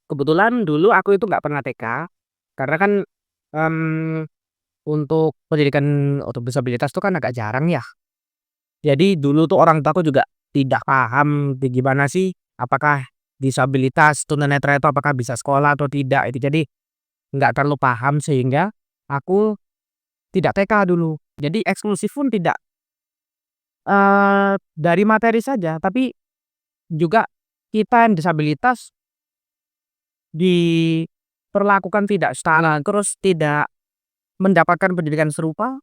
Kebetulan dulu aku itu nggak pernah TK, karena kan, mmm, untuk pendidikan untuk disabilitas tuh kan agak jarang ya. Jadi dulu tuh orang tuaku juga tidak paham gimana sih, apakah disabilitas tunanetra itu apakah bisa sekolah atau tidak itu. Jadi nggak terlalu paham sehingga aku tidak TK dulu. Jadi eksklusif pun tidak, dari materi saja, tapi juga kita yang disabilitas diperlakukan tidak setara, terus tidak mendapatkan pendidikan serupa,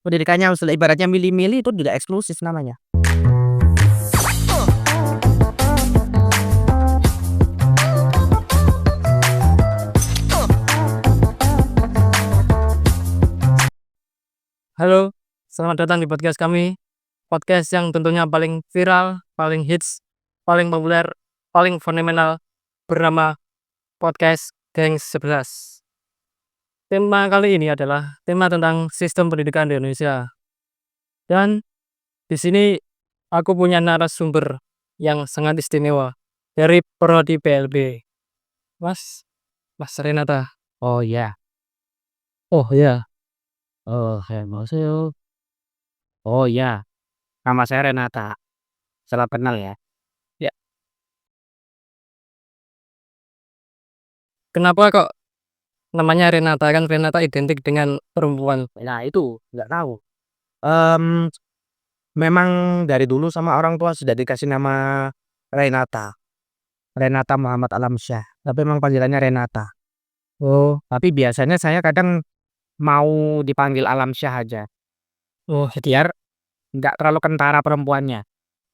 pendidikannya ibaratnya milih-milih itu tidak eksklusif namanya. Halo, selamat datang di podcast kami. Podcast yang tentunya paling viral, paling hits, paling populer, paling fenomenal bernama Podcast Gengs 11. Tema kali ini adalah tema tentang sistem pendidikan di Indonesia. Dan di sini aku punya narasumber yang sangat istimewa dari Prodi PLB. Mas, Mas Renata. Oh iya, Oh ya, 안녕하세요. Oh iya, nama saya Renata, salam kenal ya. ya. Kenapa kok namanya Renata? Kan Renata identik dengan perempuan. Nah itu, nggak tahu, mmm, memang dari dulu sama orang tua sudah dikasih nama Renata, Renata Muhammad Alamsyah, tapi memang panggilannya Renata. Oh, Tapi biasanya saya kadang mau dipanggil Alamsyah aja, oh, biar nggak terlalu kentara perempuannya.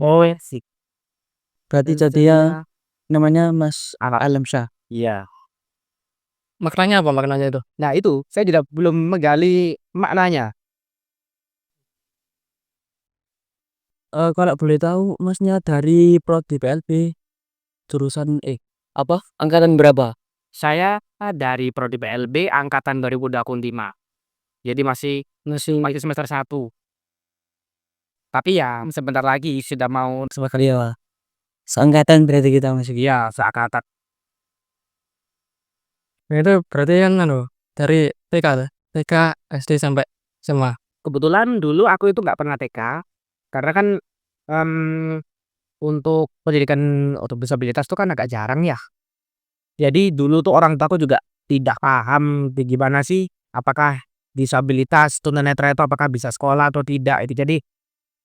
oh, Asik. berarti Dan jadinya saya namanya Mas Ala Alamsyah. iya. Maknanya apa maknanya itu? Nah itu, saya juga belum menggali maknanya. Kalau boleh tahu Masnya dari Prodi PLB jurusan apa? Angkatan berapa? Saya dari Prodi PLB angkatan 2025. Jadi masih Masih masih semester 1. Tapi ya sebentar lagi sudah mau sama kali ya. Seangkatan berarti kita masih. iya seangkatan. Nah, itu berarti kan dari TK tuh. TK, SD sampai SMA. Kebetulan dulu aku itu nggak pernah TK, karena kan, mmm, untuk pendidikan untuk disabilitas tuh kan agak jarang ya. Jadi dulu tuh orang tuaku juga tidak paham gimana sih, apakah disabilitas tunanetra itu apakah bisa sekolah atau tidak itu. Jadi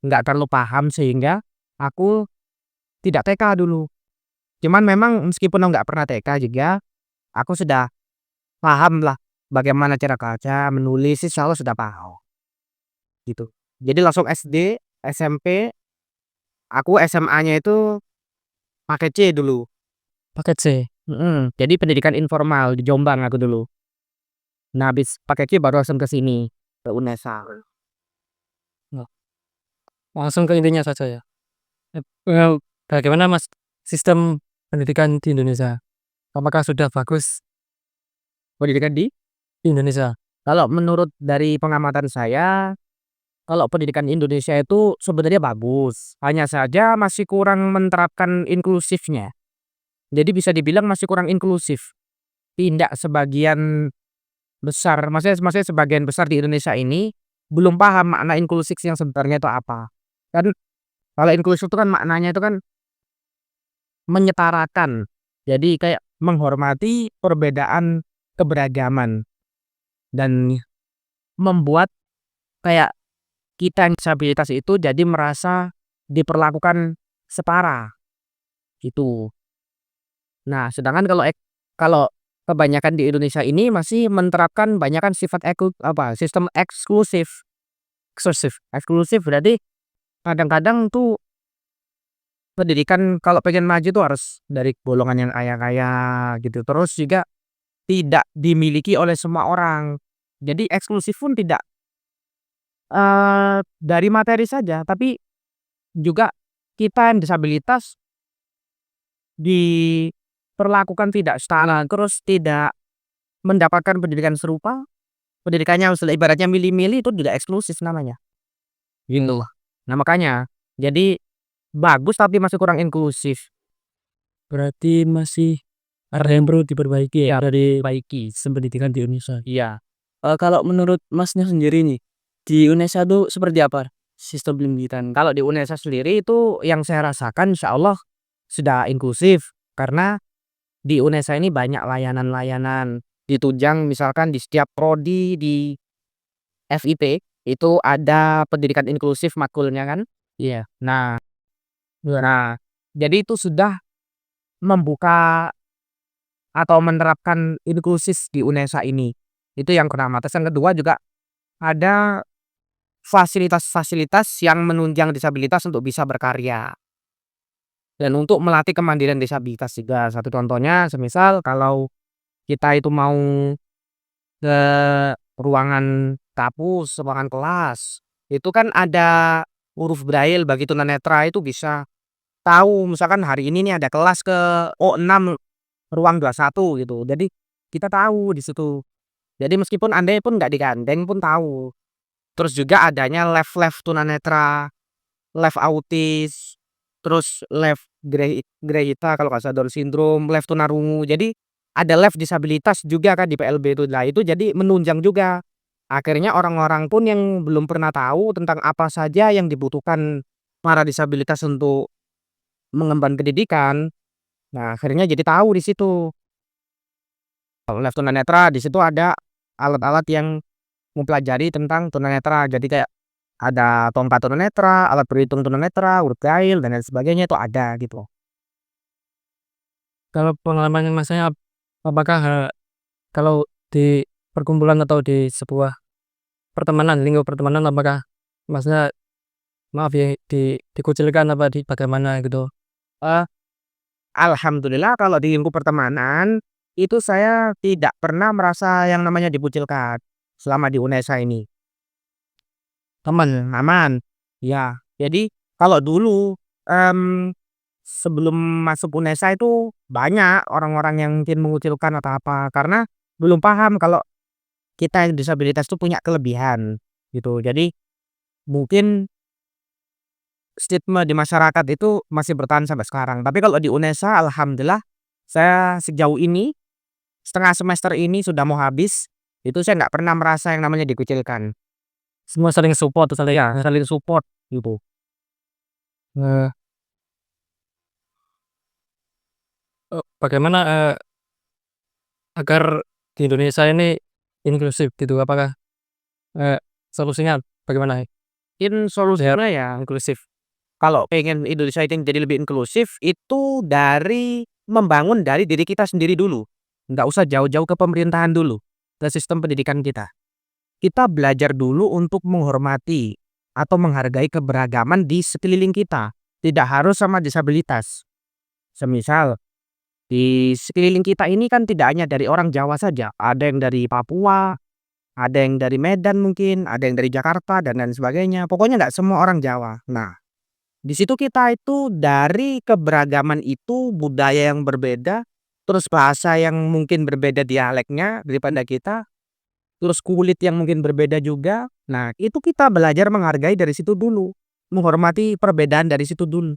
nggak terlalu paham sehingga aku tidak TK dulu. Cuman memang meskipun aku nggak pernah TK juga, aku sudah paham lah bagaimana cara baca, menulis, insya Allah sudah paham, gitu. Jadi langsung SD, SMP, aku SMA-nya itu pakai C dulu. Paket C. Jadi pendidikan informal di Jombang aku dulu. Nah habis pakai C baru langsung ke sini, ke UNESA. Oh, langsung ke intinya saja ya. Bagaimana Mas sistem pendidikan di Indonesia? Apakah sudah bagus Pendidikan di di Indonesia? kalau menurut dari pengamatan saya, kalau pendidikan Indonesia itu sebenarnya bagus, hanya saja masih kurang menerapkan inklusifnya. Jadi bisa dibilang masih kurang inklusif. Tidak sebagian besar, maksudnya sebagian besar di Indonesia ini belum paham makna inklusif yang sebenarnya itu apa. Kan kalau inklusif itu kan maknanya itu kan menyetarakan. Jadi kayak menghormati perbedaan keberagaman dan membuat kayak kita yang disabilitas itu jadi merasa diperlakukan setara, gitu. Nah, sedangkan kalau kebanyakan di Indonesia ini masih menerapkan banyakan sifat sistem eksklusif. Eksklusif berarti kadang-kadang tuh pendidikan kalau pengen maju tuh harus dari golongan yang kaya-kaya gitu, terus juga tidak dimiliki oleh semua orang. Jadi eksklusif pun tidak, dari materi saja, tapi juga kita yang disabilitas diperlakukan tidak setara, terus tidak mendapatkan pendidikan serupa, pendidikannya ibaratnya milih-milih itu tidak eksklusif namanya, gitu. Nah makanya, jadi bagus tapi masih kurang inklusif. Berarti masih ada yang perlu diperbaiki Ya, dari perbaiki. sistem pendidikan di Indonesia. Iya. Kalau menurut Masnya sendiri nih, di Indonesia tuh seperti apa sistem pendidikan? Kalau di UNESA sendiri itu yang saya rasakan insya Allah sudah inklusif, karena di UNESA ini banyak layanan-layanan ditunjang, misalkan di setiap prodi di FIP itu ada pendidikan inklusif makulnya kan. Iya, Nah bener. nah, jadi itu sudah membuka atau menerapkan inklusif di UNESA ini. Itu yang pertama, terus yang kedua juga ada fasilitas-fasilitas yang menunjang disabilitas untuk bisa berkarya dan untuk melatih kemandirian disabilitas juga. Satu contohnya semisal kalau kita itu mau ke ruangan kapus, ruangan kelas, itu kan ada huruf braille bagi tunanetra itu bisa tahu misalkan hari ini nih ada kelas ke O6 ruang 21 gitu. Jadi kita tahu di situ. Jadi meskipun andai pun nggak digandeng pun tahu. Terus juga adanya lev-lev tunanetra, lev autis, terus lev Grehita kalau nggak salah Down syndrome, lev tunarungu. Jadi ada lev disabilitas juga kan di PLB itu. Nah itu jadi menunjang juga. Akhirnya orang-orang pun yang belum pernah tahu tentang apa saja yang dibutuhkan para disabilitas untuk mengemban pendidikan, nah akhirnya jadi tahu di situ. Kalau lev tunanetra di situ ada alat-alat yang mempelajari tentang tunanetra. Jadi kayak ada tongkat tunanetra, alat berhitung tunanetra, huruf braille dan lain sebagainya itu ada gitu. Kalau pengalaman Masnya apakah, kalau di perkumpulan atau di sebuah pertemanan, lingkup pertemanan apakah Masnya, maaf ya, dikucilkan apa bagaimana gitu? Eee, Alhamdulillah kalau di lingkup pertemanan, itu saya tidak pernah merasa yang namanya dikucilkan, selama di UNESA ini. Aman. Ya, jadi kalau dulu, sebelum masuk UNESA itu banyak orang-orang yang mungkin mengucilkan atau apa, karena belum paham kalau kita yang disabilitas itu punya kelebihan, gitu. Jadi mungkin stigma di masyarakat itu masih bertahan sampai sekarang. Tapi kalau di UNESA alhamdulillah saya sejauh ini, setengah semester ini sudah mau habis, itu saya nggak pernah merasa yang namanya dikucilkan. Semua saling support, saling, Ya, saling support gitu. eee bagaimana, agar di Indonesia ini inklusif gitu? Apakah, eee, solusinya bagaimana? Mungkin Biar solusinya ya inklusif. Kalau pengen Indonesia ini jadi lebih inklusif, itu dari membangun dari diri kita sendiri dulu. Nggak usah jauh-jauh ke pemerintahan dulu, ke sistem pendidikan kita. Kita belajar dulu untuk menghormati atau menghargai keberagaman di sekeliling kita. Tidak harus sama disabilitas. Semisal, di sekeliling kita ini kan tidak hanya dari orang Jawa saja. Ada yang dari Papua, ada yang dari Medan mungkin, ada yang dari Jakarta, dan lain sebagainya. Pokoknya nggak semua orang Jawa. Nah, di situ kita itu dari keberagaman itu, budaya yang berbeda, terus bahasa yang mungkin berbeda dialeknya daripada kita, terus kulit yang mungkin berbeda juga. Nah, itu kita belajar menghargai dari situ dulu, menghormati perbedaan dari situ dulu.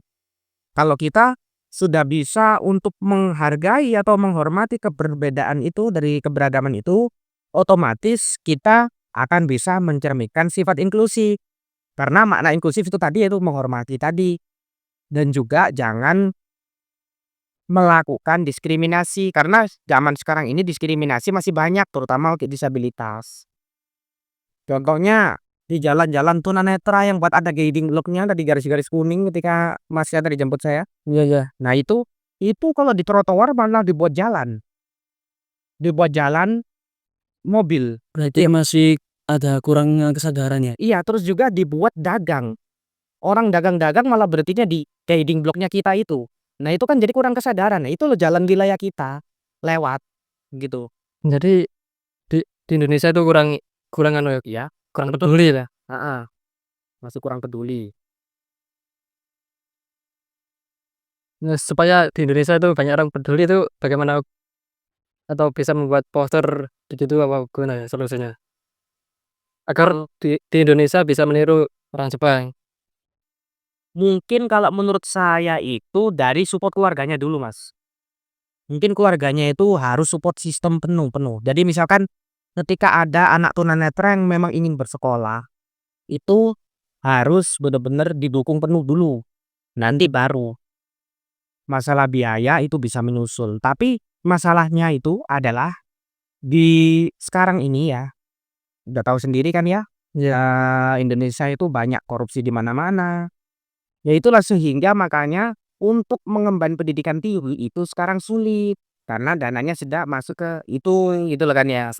Kalau kita sudah bisa untuk menghargai atau menghormati keberbedaan itu dari keberagaman itu, otomatis kita akan bisa mencerminkan sifat inklusi. Karena makna inklusif itu tadi yaitu menghormati tadi. Dan juga jangan melakukan diskriminasi, karena zaman sekarang ini diskriminasi masih banyak terutama untuk disabilitas. Contohnya di jalan-jalan tunanetra yang buat ada guiding block-nya, ada di garis-garis kuning ketika Masnya tadi jemput saya. iya, iya, Nah itu kalau di trotoar malah dibuat jalan mobil. berarti masih ada kurangnya kesadaran ya? Iya, terus juga dibuat dagang. Orang dagang-dagang malah berhentinya di guiding block-nya kita itu. Nah itu kan jadi kurang kesadaran. Nah itu loh jalan wilayah kita lewat gitu. Jadi di Indonesia itu kurang kurang anu ya, Iya, kurang peduli ya? heeh, masih kurang peduli. Nah, supaya di Indonesia itu banyak orang peduli itu bagaimana? Atau bisa membuat poster di situ apa gimana ya solusinya? Agar di Indonesia bisa meniru orang Jepang. Mungkin kalau menurut saya itu dari support keluarganya dulu, Mas. mungkin keluarganya itu harus support sistem penuh. Jadi misalkan ketika ada anak tunanetra yang memang ingin bersekolah, itu harus bener-bener didukung penuh dulu, nanti baru masalah biaya itu bisa menyusul. Tapi masalahnya itu adalah di sekarang ini ya, udah tahu sendiri kan ya, Iya. Indonesia itu banyak korupsi di mana-mana. Ya itulah sehingga makanya untuk mengemban pendidikan tinggi itu sekarang sulit, karena dananya sudah masuk ke itu, gitu loh kan ya.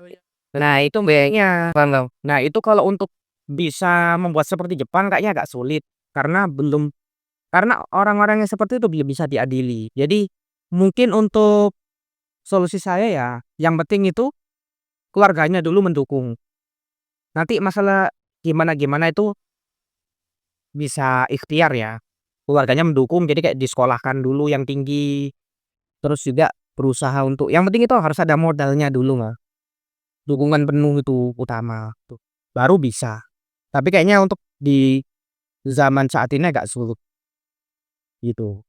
Nah itu biayanya. Paham. Nah itu kalau untuk bisa membuat seperti Jepang kayaknya agak sulit, karena orang-orang yang seperti itu belum bisa diadili. Jadi mungkin untuk solusi saya ya, yang penting itu keluarganya dulu mendukung. Nanti masalah gimana-gimana itu bisa ikhtiar ya. Keluarganya mendukung jadi kayak disekolahkan dulu yang tinggi, terus juga berusaha untuk yang penting itu harus ada modalnya dulu, Mas. Dukungan penuh itu utama tuh, baru bisa. Tapi kayaknya untuk di zaman saat ini agak sulit gitu.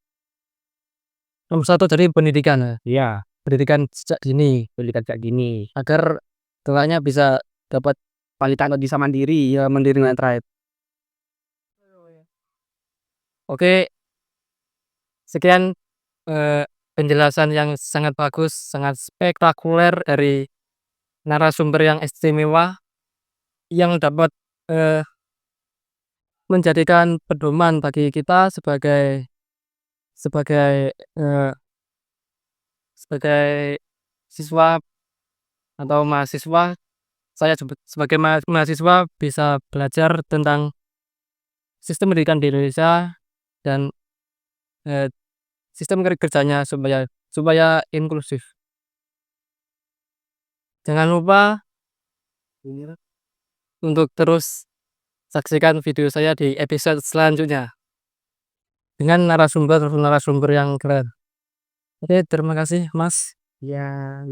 Nomor satu dari pendidikan ya. Iya, Pendidikan sejak dini pendidikan kayak gini. agar kelaknya bisa dapat Kualitas bisa mandiri. ya mandiri dengan terkait. Oke, sekian penjelasan yang sangat bagus, sangat spektakuler dari narasumber yang istimewa yang dapat eh, menjadikan pedoman bagi kita sebagai sebagai eh, sebagai siswa atau mahasiswa. Saya sebagai mahasiswa bisa belajar tentang sistem pendidikan di Indonesia dan eh, sistem kerjanya supaya supaya inklusif. Jangan lupa untuk terus saksikan video saya di episode selanjutnya dengan narasumber yang keren. Oke, terima kasih, Mas. Ya,